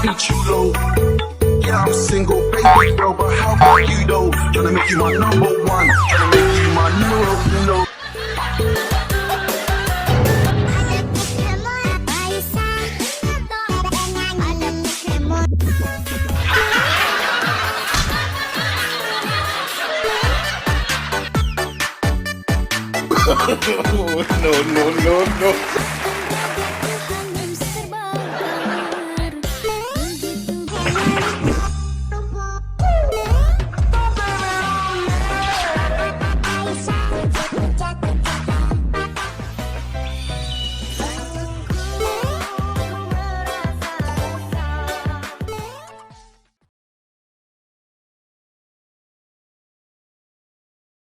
be chulo. Yeah, I'm single, baby girl, but how about you though? Tryna make you my number one, tryna make you my numero uno. No.